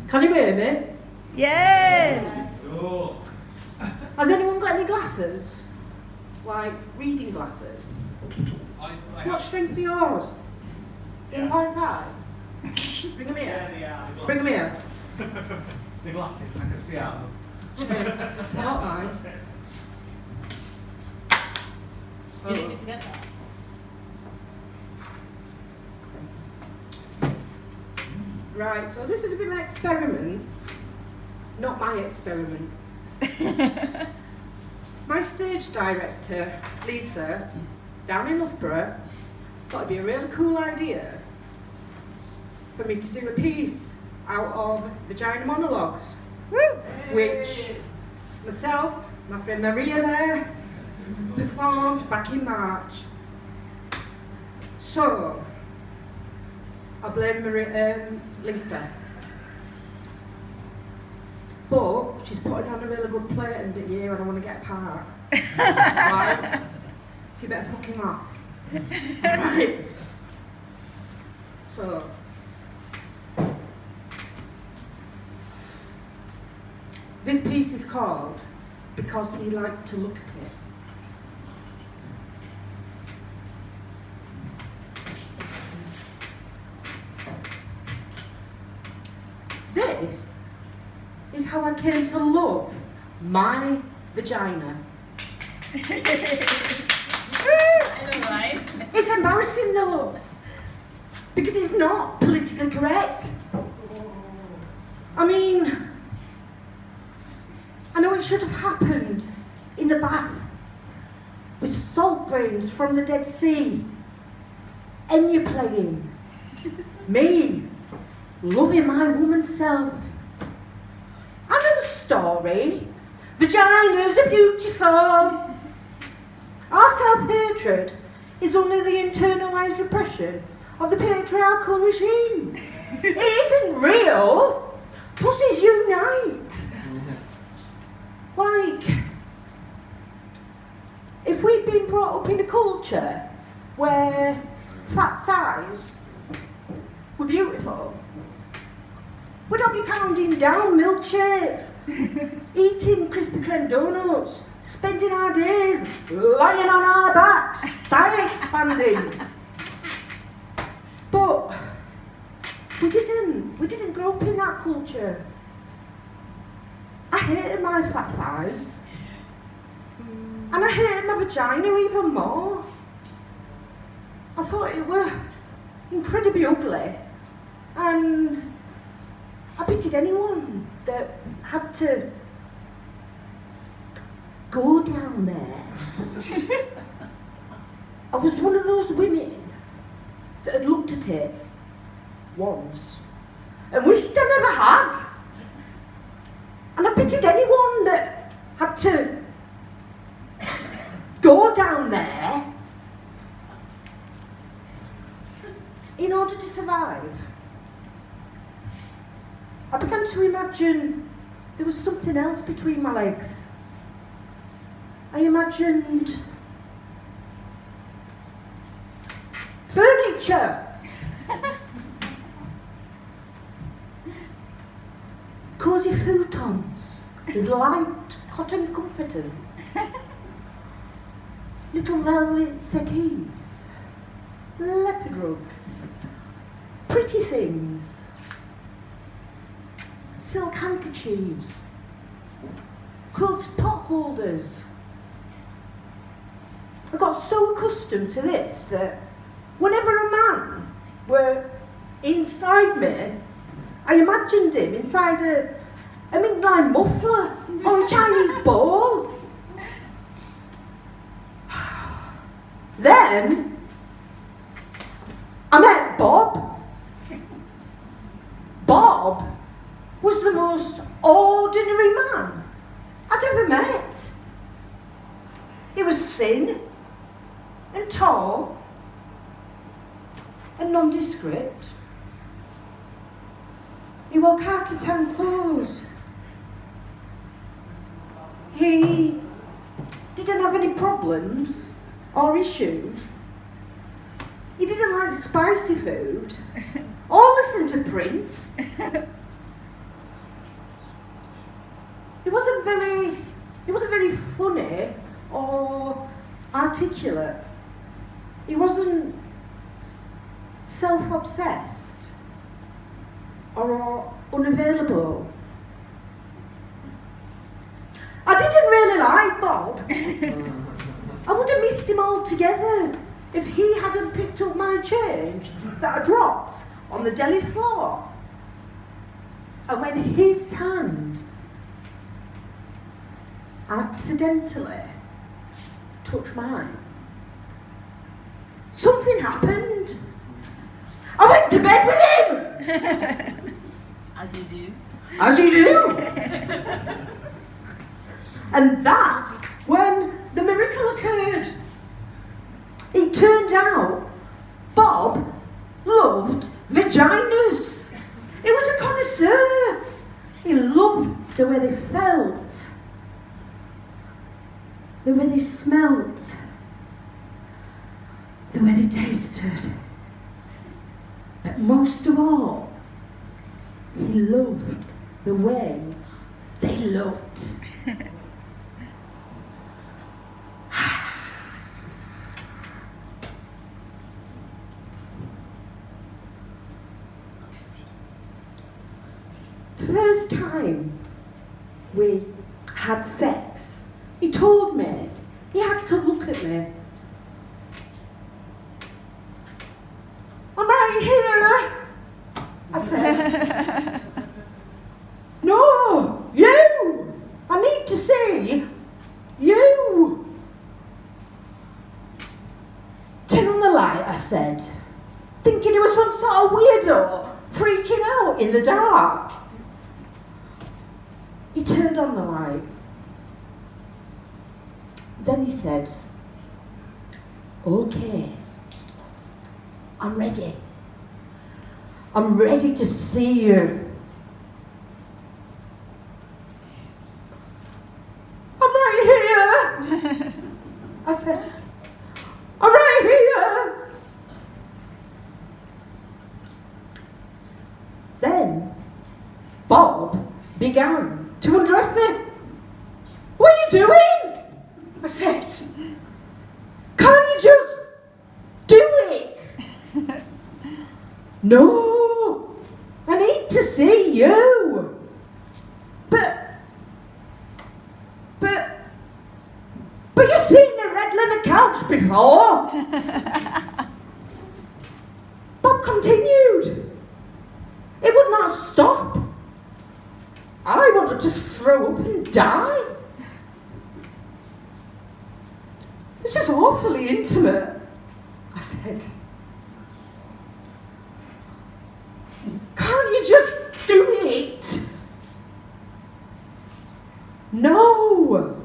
Can you hear me? Yes! Oh. Has anyone got any glasses? Like reading glasses? What strength are yours? 1.5? Bring them here. Yeah, they are. Bring them here. The glasses, I can see out of them. Not mine. You didn't need to get that. Right, so this is a bit of an experiment. Not my experiment. My stage director, Lisa, down in Loughborough, thought it'd be a really cool idea for me to do a piece out of Vagina Monolgues, which myself, my friend Maria there, performed back in March. So, I blame Lisa. But she's putting on a really good play at the end of the year and I want to get a part. Right? So you better fucking laugh. Right? So, this piece is called Because He Liked to Look at It. This is how I came to love my vagina. I know, right? It's embarrassing though, because it's not politically correct. I mean, I know it should have happened in the bath with salt grains from the Dead Sea, Enya playing, me loving my woman self. I know the story. Vaginas are beautiful. Our self-hatred is only the internalized repression of the patriarchal regime. It isn't real. Pussies unite. Like, if we'd been brought up in a culture where fat thighs were beautiful, we'd not be pounding down milkshakes, eating Krispy Kreme donuts, spending our days lying on our backs, thigh expanding. But we didn't grow up in that culture. I hated my fat thighs. And I hated my vagina even more. I thought it were incredibly ugly. And I pitied anyone that had to go down there. I was one of those women that had looked at it once and wished I never had. And I pitied anyone that had to go down there in order to survive. I began to imagine there was something else between my legs. I imagined furniture. Cosy futons with light cotton comforters. Little velvet settees. Leopard rugs. Pretty things. Silk handkerchiefs, quilted pot holders. I got so accustomed to this that whenever a man were inside me, I imagined him inside a mink line muffler or a Chinese bowl. Then I met Bob. Bob was the most ordinary man I'd ever met. He was thin and tall and nondescript. He wore khaki tan clothes. He didn't have any problems or issues. He didn't like spicy food or listen to Prince. wasn't very funny or articulate. He wasn't self-obsessed or unavailable. I didn't really like Bob. I would have missed him altogether if he hadn't picked up my change that I dropped on the deli floor. And when his hand accidentally touched mine, something happened. I went to bed with him! As you do. As you do! And that's when the miracle occurred. It turned out Bob loved vaginas. He was a connoisseur. He loved the way they felt, the way they smelt, the way they tasted. But most of all, he loved the way they looked. The first time we had sex, he told me he had to look at me. I'm right here, I said. No, you! I need to see you. Turn on the light, I said, thinking he was some sort of weirdo freaking out in the dark. He turned on the light. Then he said, okay, I'm ready. I'm ready to see you. I'm right here, I said. I'm right here. Then Bob began to undress me. What are you doing? I said. Can't you just do it? No, I need to see you. But you've seen the red leather couch before. Bob continued. It would not stop. I wanted to throw up and die. This is awfully intimate, I said. Can't you just do it? No.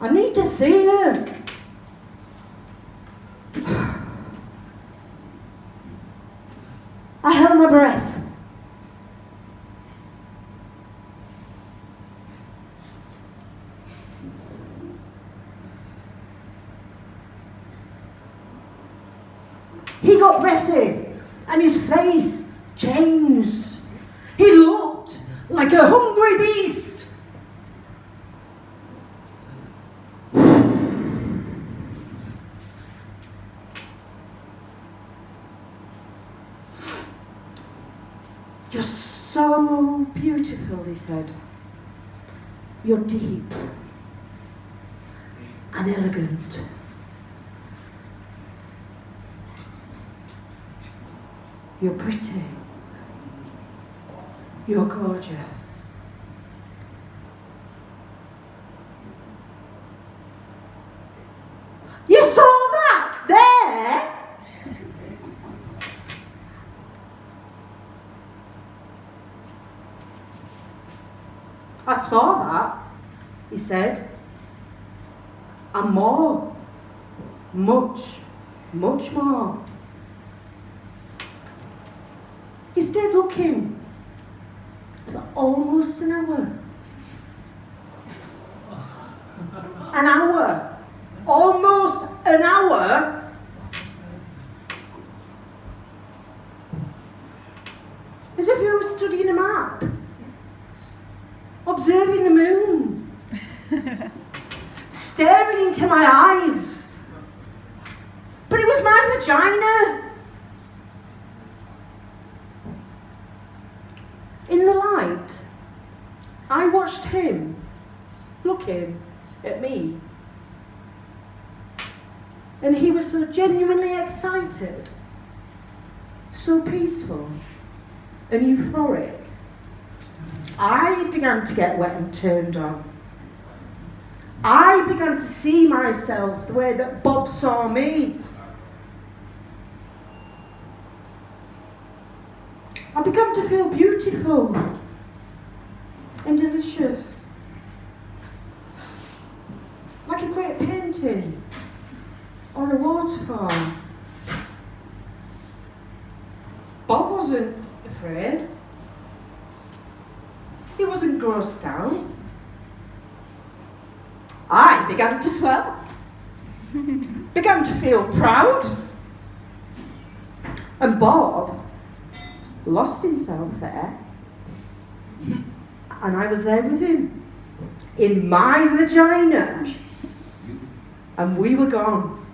I need to see her. I held my breath. He got breathy and his face changed. He looked like a hungry beast. You're so beautiful, he said. You're deep and elegant. You're pretty. You're gorgeous. You saw that there? I saw that, he said. And more. Much, much more. He stayed looking for almost an hour. An hour. Almost an hour. As if he was studying a map. observing the moon, staring into my eyes. But it was my vagina. In the light, I watched him looking at me. And he was so genuinely excited, so peaceful and euphoric. I began to get wet and turned on. I began to see myself the way that Bob saw me. I began to feel beautiful and delicious, like a great painting or a waterfall. Bob wasn't afraid. He wasn't grossed out. I began to swell, began to feel proud. And Bob lost himself there. And I was there with him, in my vagina. And we were gone.